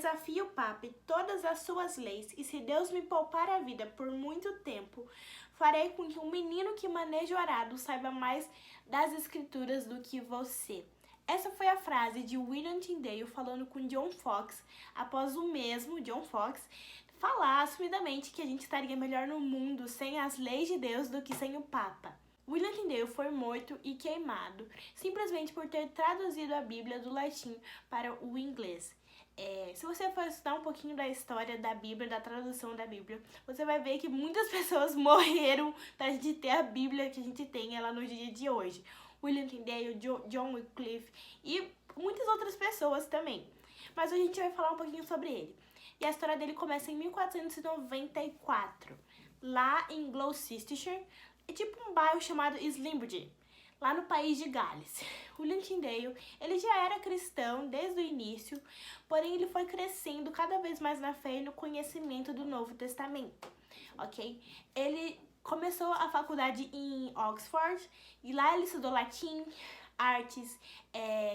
desafio o Papa e todas as suas leis, e se Deus me poupar a vida por muito tempo, farei com que um menino que maneja o arado saiba mais das escrituras do que você. Essa foi a frase de William Tyndale falando com John Fox, após o mesmo, John Fox, falar assumidamente que a gente estaria melhor no mundo sem as leis de Deus do que sem o Papa. William Tyndale foi morto e queimado, simplesmente por ter traduzido a Bíblia do latim para o inglês. Se você for estudar um pouquinho da história da Bíblia, da tradução da Bíblia, você vai ver que muitas pessoas morreram para a gente ter a Bíblia que a gente tem ela no dia de hoje. William Tyndale, John Wycliffe e muitas outras pessoas também. Mas hoje a gente vai falar um pouquinho sobre ele. E a história dele começa em 1494, lá em Gloucestershire, é tipo um bairro chamado Slimbridge, lá no país de Gales. William Tyndale, ele já era cristão desde o início, porém ele foi crescendo cada vez mais na fé e no conhecimento do Novo Testamento, ok? Ele começou a faculdade em Oxford e lá ele estudou latim, artes,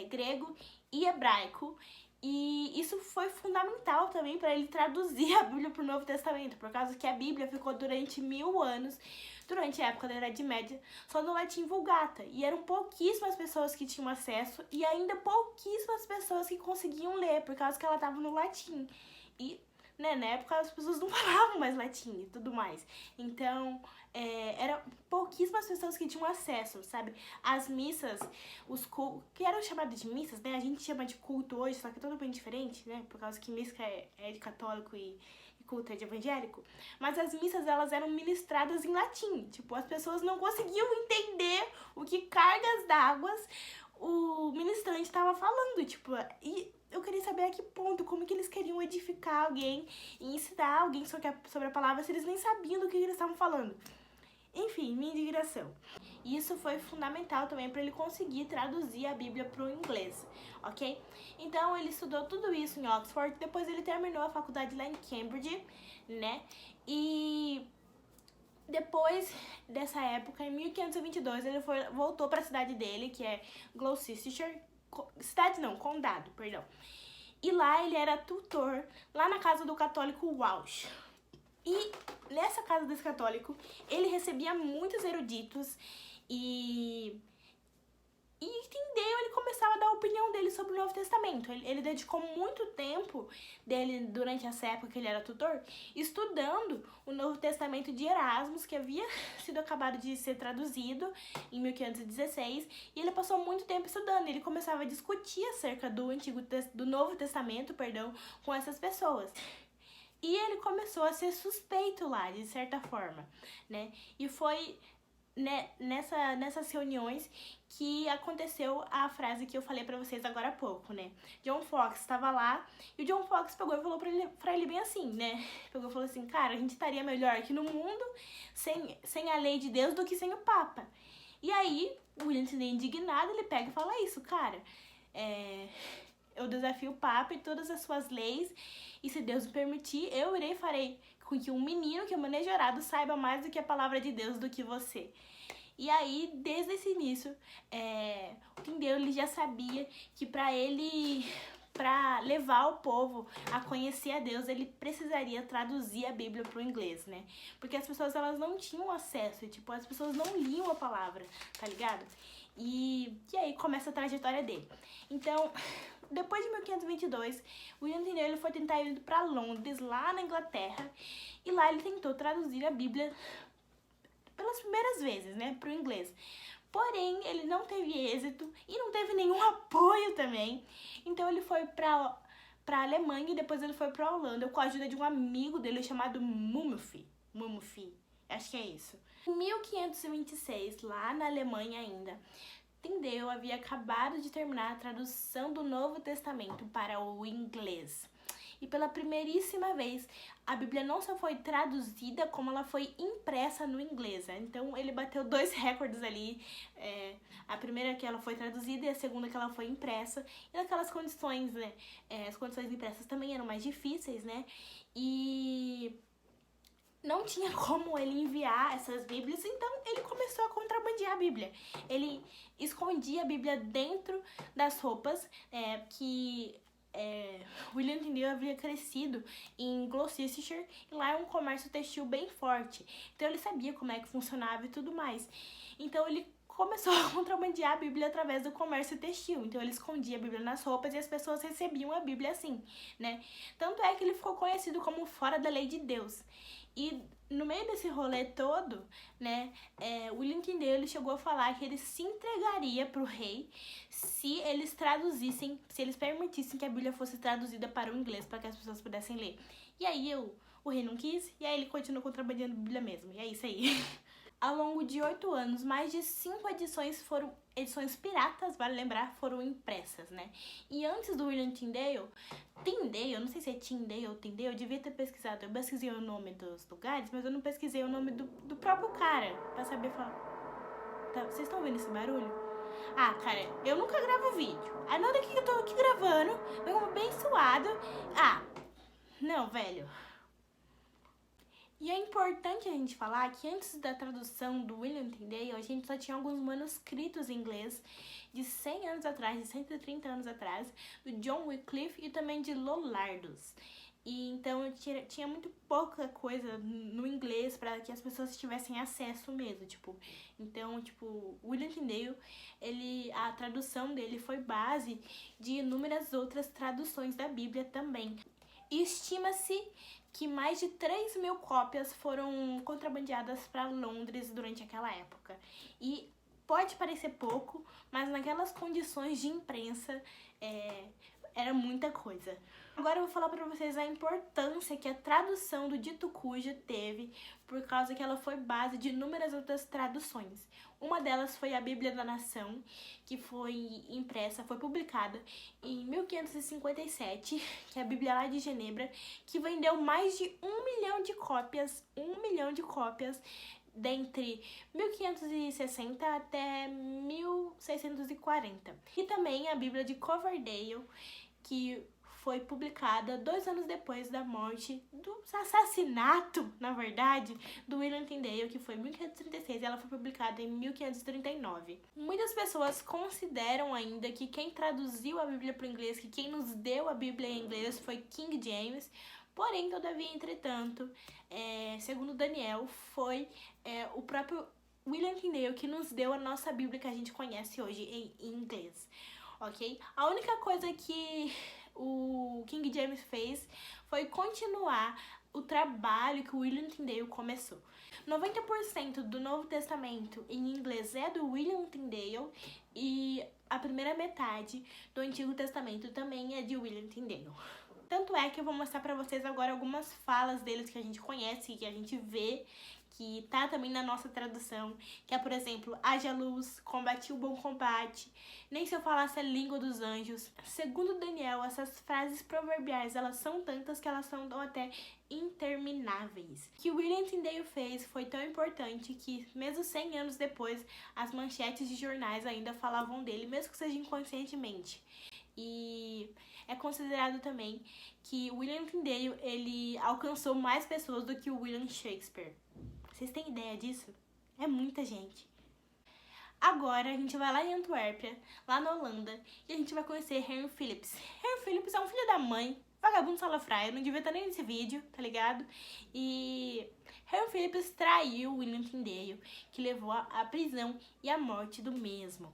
grego e hebraico. E isso foi fundamental também para ele traduzir a Bíblia para o Novo Testamento, por causa que a Bíblia ficou durante 1000 anos, durante a época da Idade Média, só no latim Vulgata. E eram pouquíssimas pessoas que tinham acesso e ainda pouquíssimas pessoas que conseguiam ler, por causa que ela estava no latim. E na época as pessoas não falavam mais latim e tudo mais. Então, eram pouquíssimas pessoas que tinham acesso, sabe? As missas, os cultos, que eram chamadas de missas, né? A gente chama de culto hoje, só que é totalmente diferente, né? Por causa que missa é de católico e culto é de evangélico. Mas as missas, elas eram ministradas em latim. Tipo, as pessoas não conseguiam entender o que cargas d'água o ministrante estava falando, tipo, e eu queria saber a que ponto, como que eles queriam edificar alguém e ensinar alguém sobre a palavra se eles nem sabiam do que eles estavam falando. Enfim, minha indignação. E isso foi fundamental também para ele conseguir traduzir a Bíblia para o inglês, ok? Então ele estudou tudo isso em Oxford, depois ele terminou a faculdade lá em Cambridge, né? E depois dessa época, em 1522, ele voltou para a cidade dele, que é Gloucestershire, condado, perdão. E lá ele era tutor, lá na casa do católico Walsh. E nessa casa desse católico, ele recebia muitos eruditos e entendeu, ele começava a dar a opinião dele sobre o Novo Testamento. Ele dedicou muito tempo dele, durante essa época que ele era tutor, estudando o Novo Testamento de Erasmus, que havia sido acabado de ser traduzido em 1516, e ele passou muito tempo estudando. Ele começava a discutir acerca do Novo Testamento, com essas pessoas. E ele começou a ser suspeito lá, de certa forma, né? E foi nessas reuniões que aconteceu a frase que eu falei pra vocês agora há pouco, né? John Fox estava lá e o John Fox pegou e falou pra ele bem assim, né? Pegou e falou assim, cara, a gente estaria melhor aqui no mundo sem a lei de Deus do que sem o Papa. E aí, o William Tyndale, indignado, ele pega e fala isso, cara, eu desafio o Papa e todas as suas leis, e se Deus me permitir, eu farei com que um menino que é manejorado saiba mais do que a palavra de Deus do que você. E aí, desde esse início, o Tyndale ele já sabia que para levar o povo a conhecer a Deus, ele precisaria traduzir a Bíblia para o inglês, né? Porque as pessoas, elas não tinham acesso, tipo, as pessoas não liam a palavra, tá ligado? E aí começa a trajetória dele. Então, depois de 1522, William Tyndale ele foi tentar ir para Londres, lá na Inglaterra, e lá ele tentou traduzir a Bíblia pelas primeiras vezes, né, para o inglês. Porém, ele não teve êxito e não teve nenhum apoio também. Então ele foi para a Alemanha e depois ele foi para a Holanda com a ajuda de um amigo dele chamado Mumfie, acho que é isso. Em 1526, lá na Alemanha ainda, Tyndale havia acabado de terminar a tradução do Novo Testamento para o inglês. E pela primeiríssima vez, a Bíblia não só foi traduzida, como ela foi impressa no inglês. Então, ele bateu 2 recordes ali. A primeira que ela foi traduzida e a segunda que ela foi impressa. E naquelas condições, né? As condições impressas também eram mais difíceis, né? E não tinha como ele enviar essas Bíblias, então ele começou a contrabandear a Bíblia. Ele escondia a Bíblia dentro das roupas que William Tyndale havia crescido em Gloucestershire e lá é um comércio textil bem forte. Então ele sabia como é que funcionava e tudo mais. Então ele começou a contrabandear a Bíblia através do comércio textil. Então ele escondia a Bíblia nas roupas e as pessoas recebiam a Bíblia assim, né? Tanto é que ele ficou conhecido como fora da lei de Deus. E no meio desse rolê todo, né, William Tyndale ele chegou a falar que ele se entregaria pro rei se eles traduzissem, se eles permitissem que a Bíblia fosse traduzida para o inglês, para que as pessoas pudessem ler. E aí o rei não quis, e aí ele continuou contrabandeando a Bíblia mesmo. E é isso aí. Ao longo de 8 anos, mais de 5 edições piratas, vale lembrar, foram impressas, né? E antes do William Tyndale, não sei se é Tyndale ou Tyndale, eu devia ter pesquisado. Eu pesquisei o nome dos lugares, mas eu não pesquisei o nome do próprio cara, pra saber falar. Tá, vocês estão ouvindo esse barulho? Ah, cara, eu nunca gravo vídeo. Aí na hora que eu tô aqui gravando, eu bem suado. Ah, não, velho. E é importante a gente falar que antes da tradução do William Tyndale, a gente só tinha alguns manuscritos em inglês de 100 anos atrás, de 130 anos atrás, do John Wycliffe e também de Lollardos. E então tinha muito pouca coisa no inglês para que as pessoas tivessem acesso mesmo, Então, William Tyndale, a tradução dele foi base de inúmeras outras traduções da Bíblia também. E estima-se que mais de 3.000 cópias foram contrabandeadas para Londres durante aquela época. E pode parecer pouco, mas naquelas condições de imprensa era muita coisa. Agora eu vou falar para vocês a importância que a tradução do dito cujo teve, por causa que ela foi base de inúmeras outras traduções. Uma delas foi a Bíblia da Nação, que foi impressa, foi publicada em 1557, que é a Bíblia lá de Genebra, que vendeu mais de 1 milhão de cópias, dentre 1560 até 1640. E também a Bíblia de Coverdale, que foi publicada 2 anos depois da morte, do assassinato, na verdade, do William Tyndale, que foi em 1536, e ela foi publicada em 1539. Muitas pessoas consideram ainda que quem traduziu a Bíblia para o inglês, que quem nos deu a Bíblia em inglês foi King James, porém, todavia, entretanto, segundo Daniel, foi o próprio William Tyndale que nos deu a nossa Bíblia que a gente conhece hoje em inglês, ok? A única coisa que o King James fez foi continuar o trabalho que o William Tyndale começou. 90% do Novo Testamento em inglês é do William Tyndale e a primeira metade do Antigo Testamento também é de William Tyndale. Tanto é que eu vou mostrar pra vocês agora algumas falas deles que a gente conhece, que a gente vê, que tá também na nossa tradução, que é, por exemplo, haja luz, combati o bom combate, nem se eu falasse a língua dos anjos. Segundo Daniel, essas frases proverbiais, elas são tantas que elas são até intermináveis. O que William Tyndale fez foi tão importante que, mesmo 100 anos depois, as manchetes de jornais ainda falavam dele, mesmo que seja inconscientemente. E é considerado também que William Tyndale, ele alcançou mais pessoas do que o William Shakespeare. Vocês têm ideia disso? É muita gente. Agora a gente vai lá em Antuérpia, lá na Holanda, e a gente vai conhecer Henry Philips. Henry Philips é um filho da mãe, vagabundo salafrário, não devia estar nem nesse vídeo, tá ligado? E Henry Philips traiu William Tyndale, que levou à prisão e à morte do mesmo.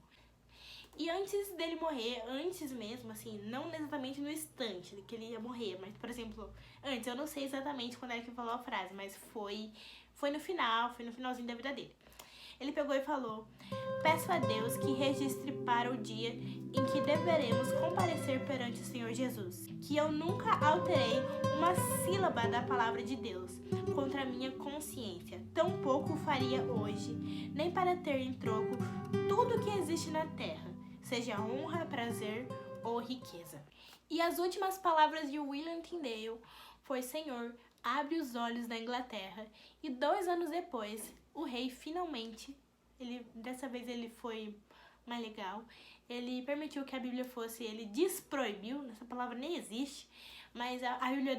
E antes dele morrer, antes mesmo, assim, não exatamente no instante que ele ia morrer, mas, por exemplo, antes, eu não sei exatamente quando é que ele falou a frase, mas foi no finalzinho da vida dele. Ele pegou e falou: peço a Deus que registre para o dia em que deveremos comparecer perante o Senhor Jesus, que eu nunca alterei uma sílaba da palavra de Deus contra a minha consciência, tampouco faria hoje, nem para ter em troco tudo que existe na terra, seja honra, prazer ou riqueza. E as últimas palavras de William Tyndale foi: Senhor, abre os olhos da Inglaterra. E 2 anos depois, o rei finalmente, dessa vez ele foi mais legal, ele permitiu que a Bíblia ele desproibiu, essa palavra nem existe, mas a Bíblia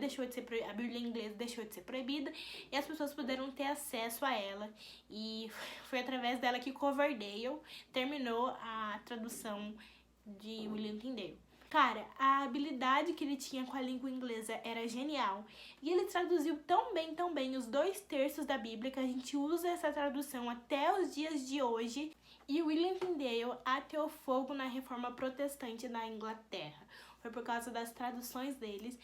a Bíblia em inglês deixou de ser proibida e as pessoas puderam ter acesso a ela, e foi através dela que Coverdale terminou a tradução de William Tyndale. Cara, a habilidade que ele tinha com a língua inglesa era genial. E ele traduziu tão bem os 2/3 da Bíblia que a gente usa essa tradução até os dias de hoje. E William Tyndale ateou fogo na reforma protestante na Inglaterra. Foi por causa das traduções deles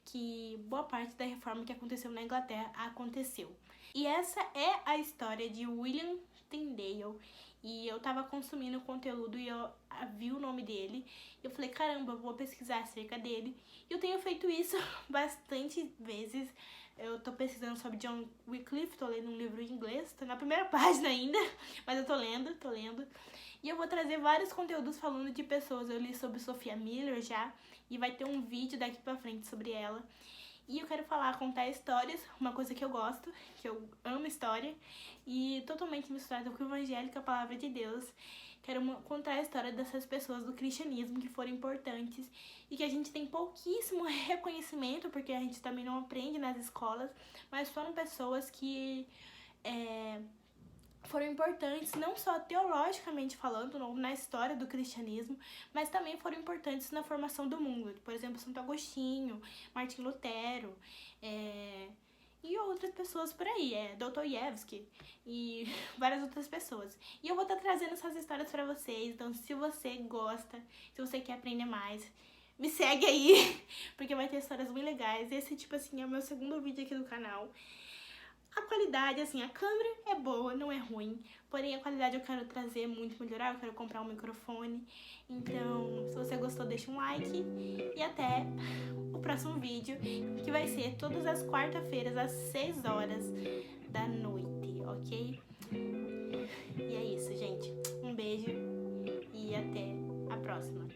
que boa parte da reforma que aconteceu na Inglaterra aconteceu. E essa é a história de William Tyndale. E eu tava consumindo conteúdo e eu vi o nome dele. Eu falei, caramba, eu vou pesquisar acerca dele. E eu tenho feito isso bastante vezes. Eu tô pesquisando sobre John Wycliffe, tô lendo um livro em inglês. Tô na primeira página ainda, mas eu tô lendo. E eu vou trazer vários conteúdos falando de pessoas. Eu li sobre Sophia Miller já. E vai ter um vídeo daqui pra frente sobre ela. E eu quero contar histórias, uma coisa que eu gosto, que eu amo história, e totalmente misturada com o evangelho, com a palavra de Deus. Quero contar a história dessas pessoas do cristianismo que foram importantes e que a gente tem pouquíssimo reconhecimento, porque a gente também não aprende nas escolas, mas foram pessoas que foram importantes não só teologicamente falando, na história do cristianismo, mas também foram importantes na formação do mundo. Por exemplo, Santo Agostinho, Martim Lutero, e outras pessoas por aí, Dostoiévski e várias outras pessoas. E eu vou estar trazendo essas histórias pra vocês, então se você gosta, se você quer aprender mais, me segue aí, porque vai ter histórias muito legais. Esse, é o meu segundo vídeo aqui do canal. A qualidade, a câmera é boa, não é ruim, porém a qualidade eu quero trazer muito melhorar, eu quero comprar um microfone. Então, se você gostou, deixa um like e até o próximo vídeo, que vai ser todas as quarta-feiras às 6 horas da noite, ok? E é isso, gente. Um beijo e até a próxima.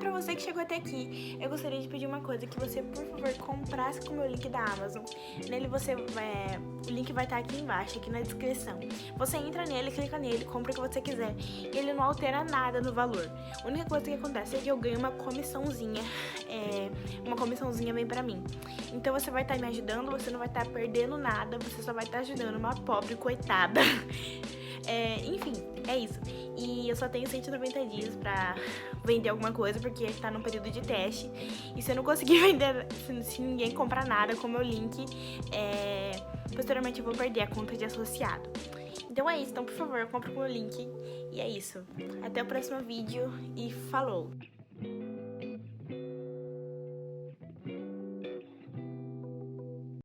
Pra você que chegou até aqui, eu gostaria de pedir uma coisa, que você, por favor, comprasse com o meu link da Amazon. Nele o link vai estar aqui embaixo, aqui na descrição. Você entra nele, clica nele, compra o que você quiser. E ele não altera nada no valor. A única coisa que acontece é que eu ganho uma comissãozinha. Uma comissãozinha vem pra mim. Então você vai estar me ajudando, você não vai estar perdendo nada, você só vai estar ajudando uma pobre coitada. Enfim, é isso. E eu só tenho 190 dias pra vender alguma coisa, porque tá num período de teste. E se eu não conseguir vender, se ninguém comprar nada com o meu link, posteriormente eu vou perder a conta de associado. Então é isso, então por favor, compre com o meu link. E é isso. Até o próximo vídeo e falou!